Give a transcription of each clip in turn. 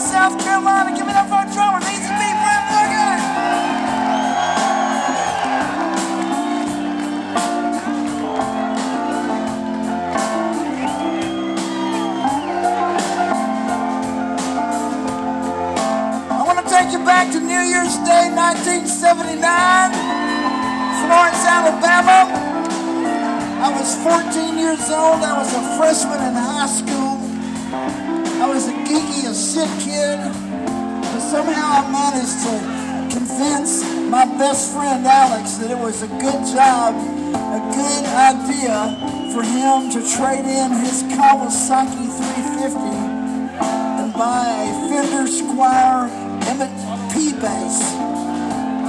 South Carolina. Give it up for our drummer, Easy B. Brent Morgan. I want to take you back to New Year's Day, 1979, Florence, Alabama. I was 14 years old. I was a freshman in high school. I was a geeky, a shit kid. But somehow I managed to convince my best friend Alex that it was a good job, a good idea for him to trade in his Kawasaki 350 and buy a Fender Squier Emmett P bass.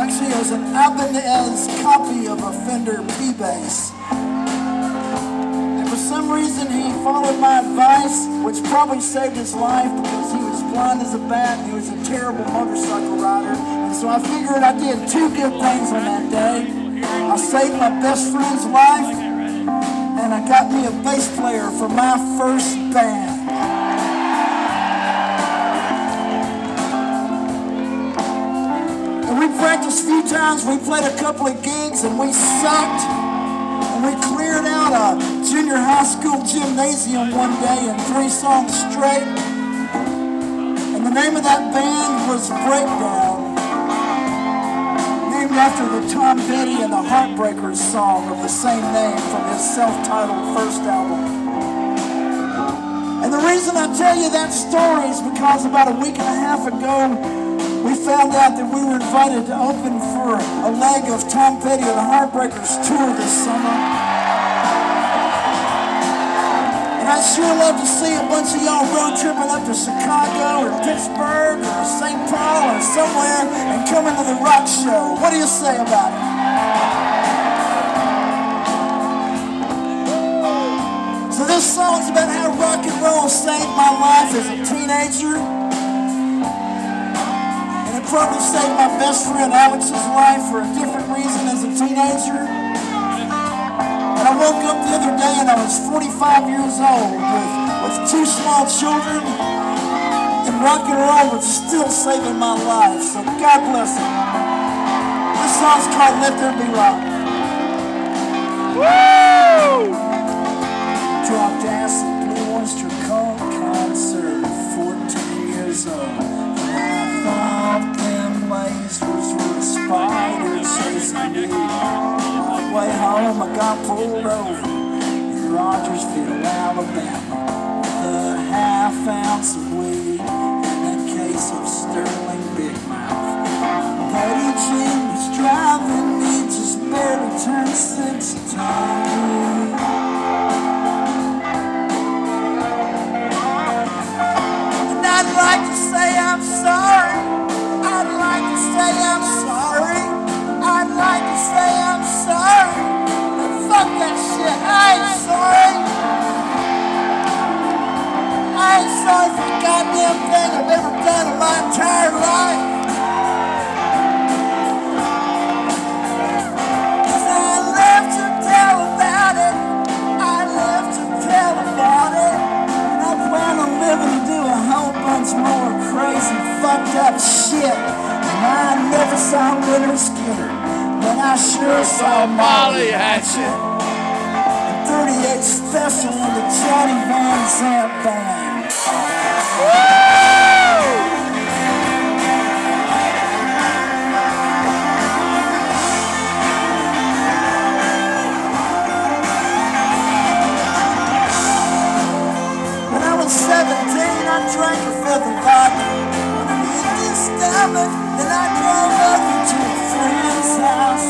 Actually, it was an Ibanez copy of a Fender P bass. For some reason, he followed my advice, which probably saved his life because he was blind as a bat and he was a terrible motorcycle rider. And so I figured I did two good things on that day. I saved my best friend's life, and I got me a bass player for my first band. And we practiced a few times. We played a couple of gigs, and we sucked. We cleared out a junior high school gymnasium one day in 3 songs straight. And the name of that band was Breakdown, named after the Tom Petty and the Heartbreakers song of the same name from his self-titled first album. And the reason I tell you that story is because about a week and a half ago, we found out that we were invited to open for a leg of Tom Petty and the Heartbreakers tour this summer. And I'd sure love to see a bunch of y'all road tripping up to Chicago or Pittsburgh or St. Paul or somewhere and coming to the rock show. What do you say about it? So this song's about how rock and roll saved my life as a teenager. Probably saved my best friend Alex's life for a different reason as a teenager. And I woke up the other day and I was 45 years old with 2 small children, and rock and roll was still saving my life. So God bless him. This song's called Let There Be Rock. Woo! Dropped acid, Blue Oyster Cult concert, 14 years old. Lasers were spiders chasing me. On my way home, I got pulled over in Rogersville, Alabama, with a half ounce of weed and a case of Sterling Big Mouth. Buddy Jim was driving me, just barely turned 16. And I'd like to say I'm sorry. I'd like to say I'm sorry. I'd like to say I'm sorry. But fuck that shit. I ain't sorry. I ain't sorry for the goddamn thing I've ever done in my entire life. 'Cause I live to tell about it. I live to tell about it. And I plan on living to do a whole bunch more crazy, fucked up shit. I never saw Winter Skinner, but I sure saw Molly Hatchet. 38 Special in the Johnny Van Zant Band. Woo! When I was 17, I drank a fifth of vodka. When I hit this stomach, then I drove over to a friend's house,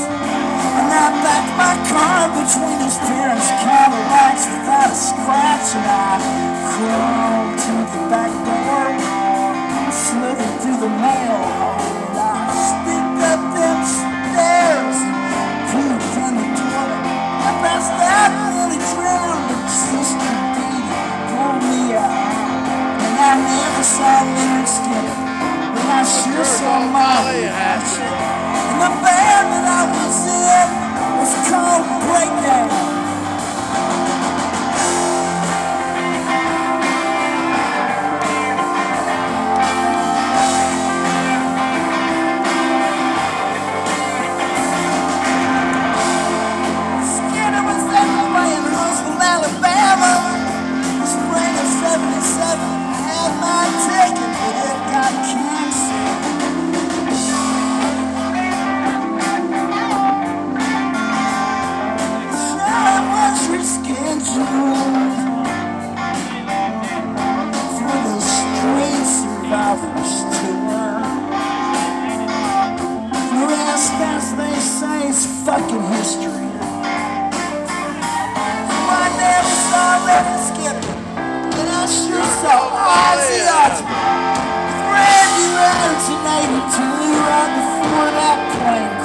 and I backed my car between his parents' Cadillacs without a scratch, and I crawled to the back door, slithered through the mail hole, and I sneaked up them stairs and pooped on the toilet. I passed out and nearly drowned, but Sister Dee pulled me out, and I never saw Leonard Skinner. I sure saw Molly Hatchet. And the band that I was in was called Breakdown. to you right before that plane